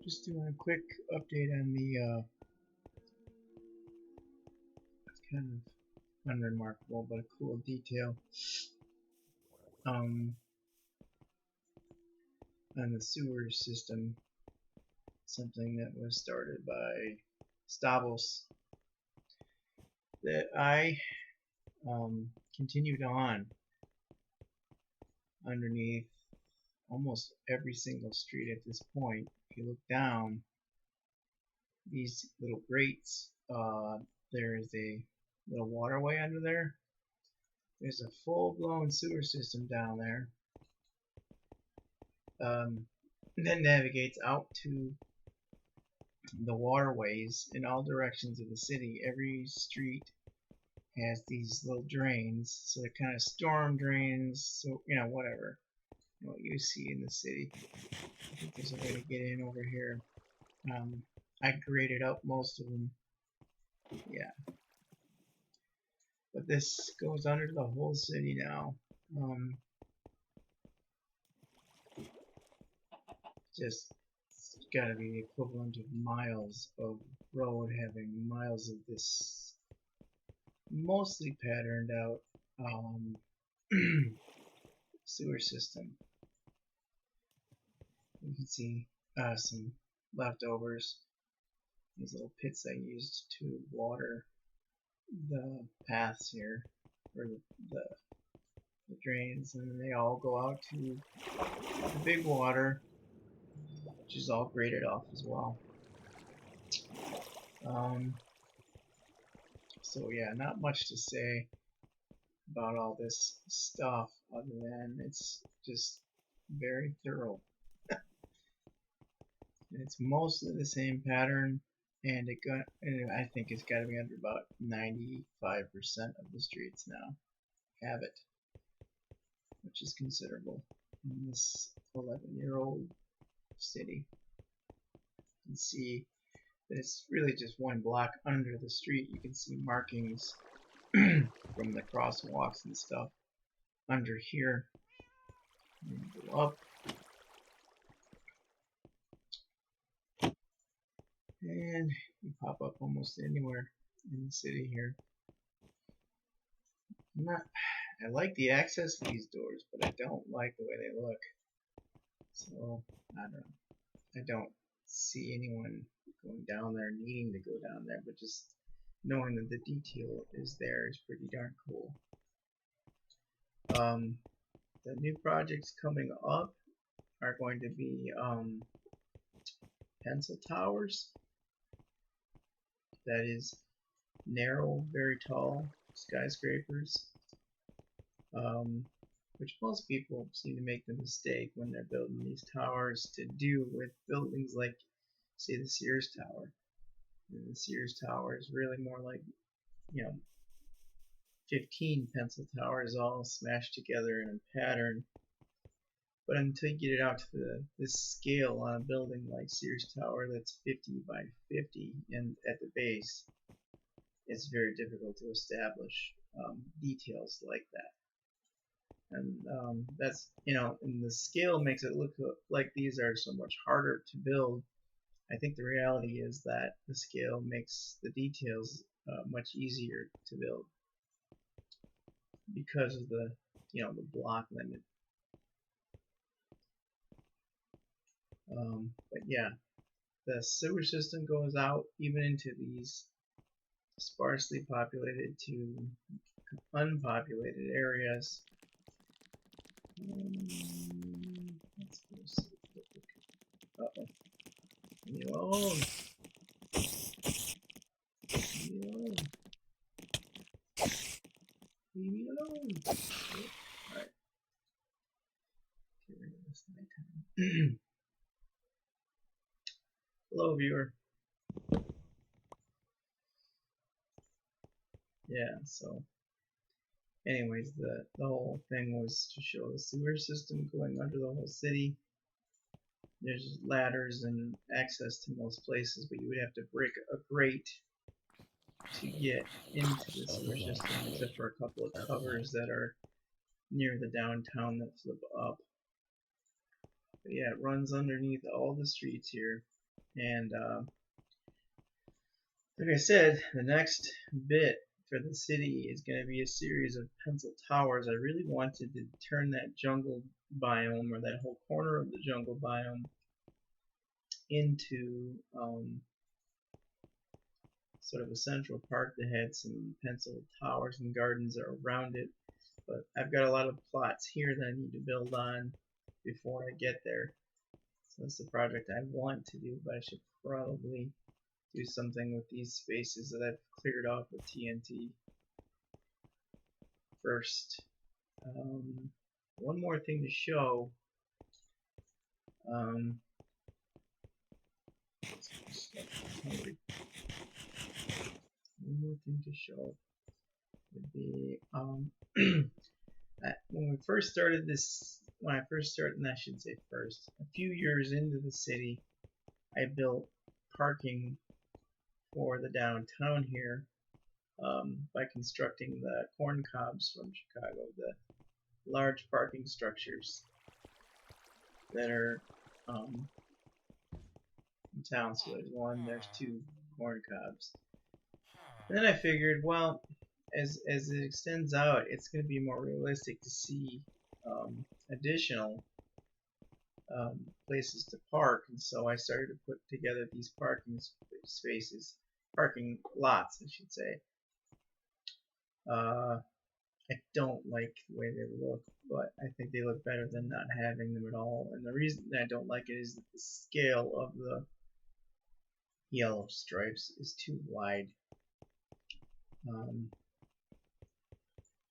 Just doing a quick update on the kind of unremarkable but a cool detail um, on the sewer system. Something that was started by Stavros that I continued on underneath almost every single street at this point. If you look down these little grates, there is a little waterway under there. There's a full-blown sewer system down there. Then navigates out to the waterways in all directions of the city. Every street has these little drains, so they're kind of storm drains, so whatever what you see in the city. I think there's a way to get in over here. I graded up most of them. Yeah, but this goes under the whole city now. Just gotta be the equivalent of miles of road having miles of this mostly patterned out sewer system. You can see some leftovers. These little pits I used to water the paths here, or the drains, and then they all go out to the big water, which is all graded off as well. So yeah, not much to say about all this stuff other than it's just very thorough. And it's mostly the same pattern, and I think it's got to be under about 95% of the streets now have it, which is considerable in this 11-year-old city. You can see that it's really just one block under the street. You can see markings from the crosswalks and stuff under here. Go up. And you pop up almost anywhere in the city here. I like the access to these doors, but I don't like the way they look. So, I don't know. I don't see anyone going down there needing to go down there, but just knowing that the detail is there is pretty darn cool. The new projects coming up are going to be pencil towers. That is narrow, very tall skyscrapers, which most people seem to make the mistake when they're building these towers to do with buildings like, say, the Sears Tower. And the Sears Tower is really more like, 15 pencil towers all smashed together in a pattern. But until you get it out to this scale on a building like Sears Tower that's 50 by 50 and at the base, it's very difficult to establish details like that. And that's, and the scale makes it look like these are so much harder to build. I think the reality is that the scale makes the details much easier to build because of the, the block limit. But yeah, the sewer system goes out even into these sparsely populated to unpopulated areas. Uh-oh. Leave me alone. Leave me alone. Leave me alone. Alright. Get rid of this nighttime. Hello, viewer. Yeah, so anyways, the whole thing was to show the sewer system going under the whole city. There's ladders and access to most places, but you would have to break a grate to get into the sewer system, except for a couple of covers that are near the downtown that flip up. But yeah, it runs underneath all the streets here. And like I said, the next bit for the city is going to be a series of pencil towers. I really wanted to turn that jungle biome, or that whole corner of the jungle biome, into sort of a central park that had some pencil towers and gardens around it. But I've got a lot of plots here that I need to build on before I get there. So that's the project I want to do, but I should probably do something with these spaces that I've cleared off with TNT first. One more thing to show. One more thing to show would be when we first started this. When I first started, and I should say first, a few years into the city, I built parking for the downtown here by constructing the corn cobs from Chicago, the large parking structures that are in town. So there's one, there's two corn cobs. And then I figured, well, as it extends out, it's going to be more realistic to see additional places to park, and so I started to put together these parking spaces, parking lots, I should say. I don't like the way they look, but I think they look better than not having them at all. And the reason that I don't like it is that the scale of the yellow stripes is too wide.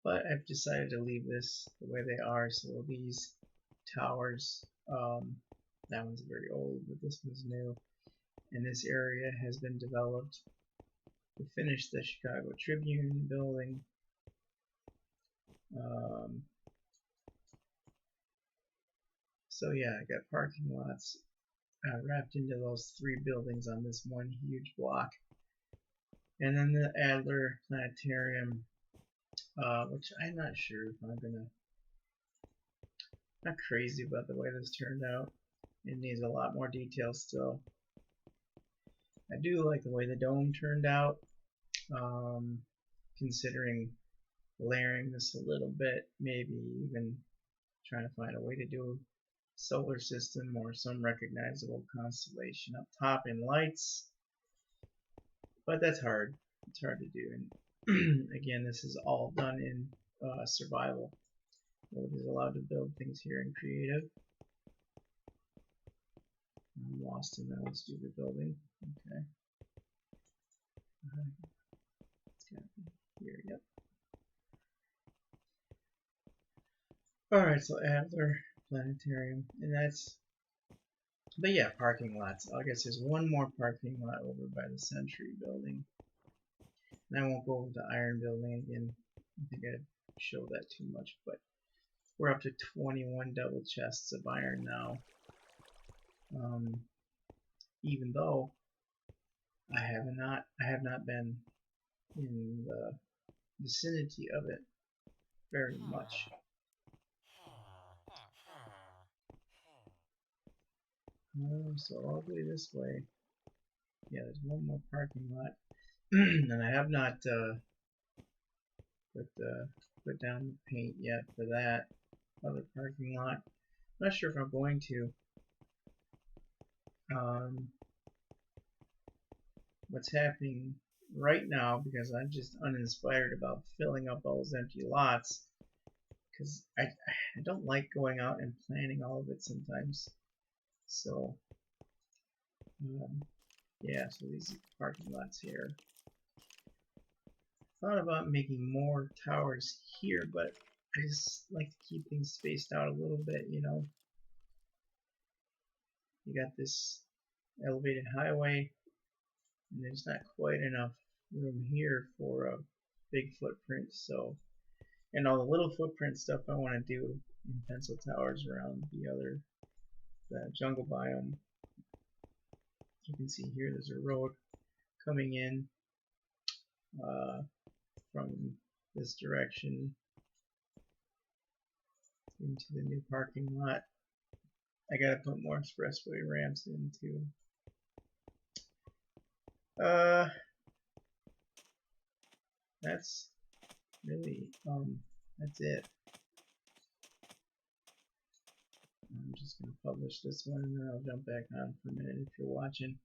But I've decided to leave this the way they are. So these towers, that one's very old, but this one's new. And this area has been developed to finish the Chicago Tribune building. So yeah, I got parking lots wrapped into those three buildings on this one huge block. And then the Adler Planetarium, which I'm not sure if I'm gonna. Not crazy about the way this turned out. It needs a lot more detail still. I do like the way the dome turned out, considering layering this a little bit, maybe even trying to find a way to do a solar system or some recognizable constellation up top in lights. But that's hard. It's hard to do. And again, this is all done in survival. Nobody's allowed to build things here in creative. I'm lost in that one stupid building. Okay. It's got to be here. Yep. Alright, so Adler Planetarium. And that's. But yeah, parking lots. I guess there's one more parking lot over by the Century building. And I won't go over the Iron building again. I think I'd show that too much, but we're up to 21 double chests of iron now. Even though I have not been in the vicinity of it very much. So ugly this way. Yeah, there's one more parking lot. And I have not put down the paint yet for that other parking lot. I'm not sure if I'm going to. What's happening right now, because I'm just uninspired about filling up all those empty lots, because I don't like going out and planning all of it sometimes. So yeah, so these parking lots here. Thought about making more towers here, but I just like to keep things spaced out a little bit, you know. You got this elevated highway, and there's not quite enough room here for a big footprint, so, and all the little footprint stuff I want to do in pencil towers around the jungle biome. You can see here there's a road coming in from this direction into the new parking lot. I gotta put more expressway ramps in too. Uh, that's really, that's it. I'm just going to publish this one and then I'll jump back on for a minute if you're watching.